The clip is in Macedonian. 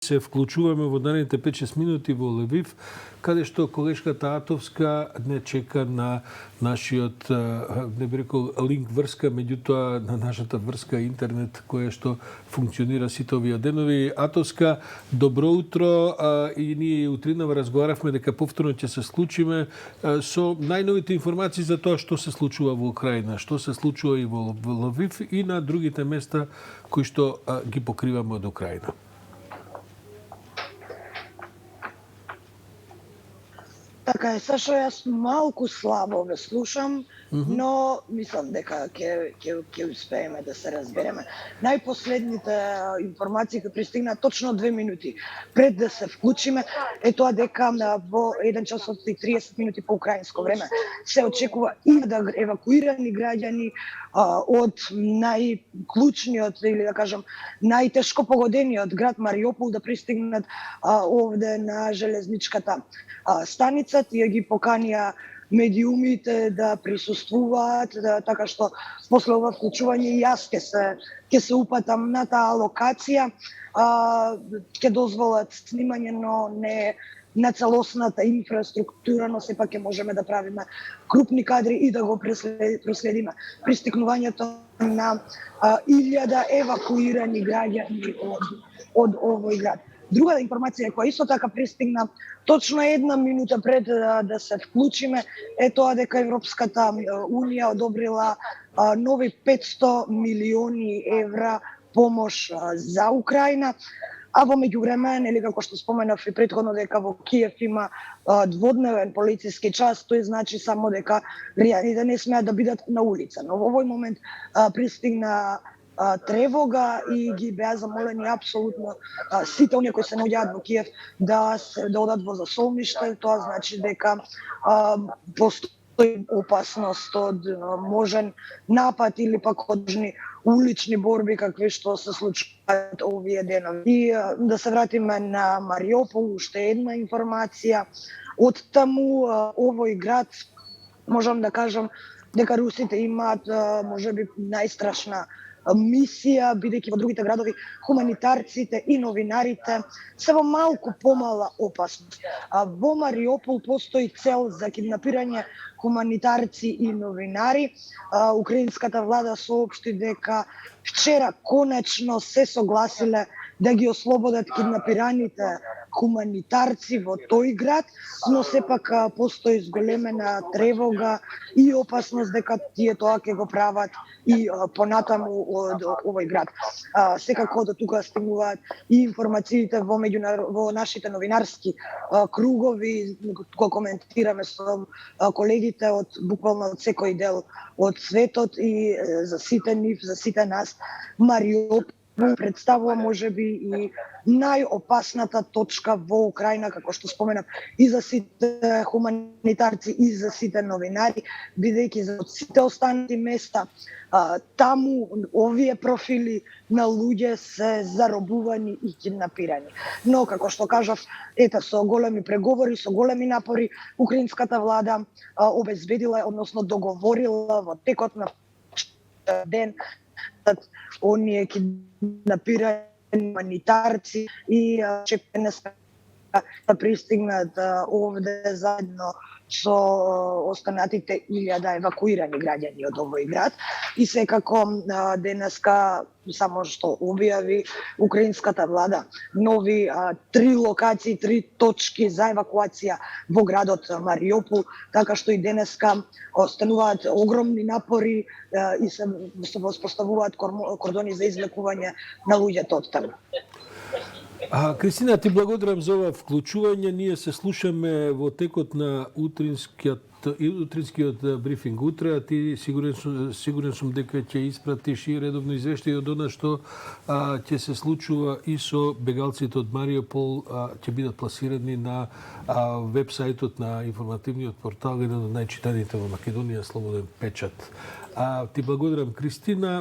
се вклучуваме во наредните 5-6 минути во Левив, каде што колешката Атовска не чека на нашиот, не би рекол, линк врска, меѓутоа на нашата врска интернет, која што функционира сите овие денови. Атовска, добро утро, и ние утринава разговаравме дека повторно ќе се случиме со најновите информации за тоа што се случува во Украина, што се случува и во Лвив и на другите места кои што ги покриваме од Украина. Така е, Сашо, јас малку слабо ве слушам, но мислам дека ќе успееме да се разбереме. Најпоследните информации кои пристигна точно 2 минути пред да се вклучиме е тоа дека во 1 час и 30 минути по украинско време се очекува и да евакуирани граѓани од најклучниот или да кажам најтешко погодениот град Мариупол да пристигнат овде на железничката станица. Тие ги поканија медиумите да присуствуваат, така што после ова вклучување и јас ќе се упатам на таа локација, ќе дозволат снимање, но не на целосната инфраструктура, но сепак ќе можеме да правиме крупни кадри и да го проследиме пристигнувањето на 1000 евакуирани граѓани од овој град. Друга информација која исто така пристигна точно 1 минута пред да се вклучиме е тоа дека Европската Унија одобрила нови 500 милиони евра помош за Украина. А во меѓувреме, нели како што споменав и претходно дека во Киев има дводневен полициски час, тој значи само дека граѓаните не смеат да бидат на улица. Но во овој момент пристигна тревога и ги беа замолени апсолутно сите оние кои се наоѓаат во Киев да одат во засолниште. Тоа значи дека постои опасност од можен напад или пак одложни улични борби какви што се случуваат овие денови. И да се вратиме на Мариупол, уште една информација. Од таму овој град можам да кажам дека русите имаат можеби најстрашна мисија, бидејќи во другите градови хуманитарците и новинарите се во малку помала опасност. Во Мариупол постои цел за киднапирање хуманитарци и новинари. Украинската влада соопшти дека вчера конечно се согласиле да ги ослободат киднапираните хуманитарци во тој град, но сепак постои зголемена тревога и опасност дека тие тоа ќе го прават и понатаму од овој град. Секако до тука стигнуваат и информациите во нашите новинарски кругови, го коментираме со колегите од буквално од секој дел од светот и за сите нив, за сите нас, Мариупол представува можеби и најопасната точка во Украина, како што споменав, и за сите хуманитарци и за сите новинари, бидејќи за сите останати места таму овие профили на луѓе се заробувани и киднапирани. Но како што кажав, со големи преговори, со големи напори, украинската влада обезбедила, односно договорила во текот на ден оние киднапирани хуманитарци и чекаме да пристигнат овде заедно со останатите 1000 евакуирани граѓани од овој град. И секако денеска само што објави украинската влада нови 3 локации, 3 точки за евакуација во градот Мариупол, така што и денеска остануваат огромни напори и се воспоставуваат кордони за извлекување на луѓето од таму. Кристина, ти благодарам за ова вклучување. Ние се слушаме во текот на утринскиот брифинг утре, а ти сигурен сум дека ќе испратиш и редовно извештај од она што ќе се случува и со бегалците од Мариупол, ќе бидат пласирани на вебсајтот на информативниот портал, еден од најчитаните во Македонија, Слободен печат. Ти благодарам, Кристина.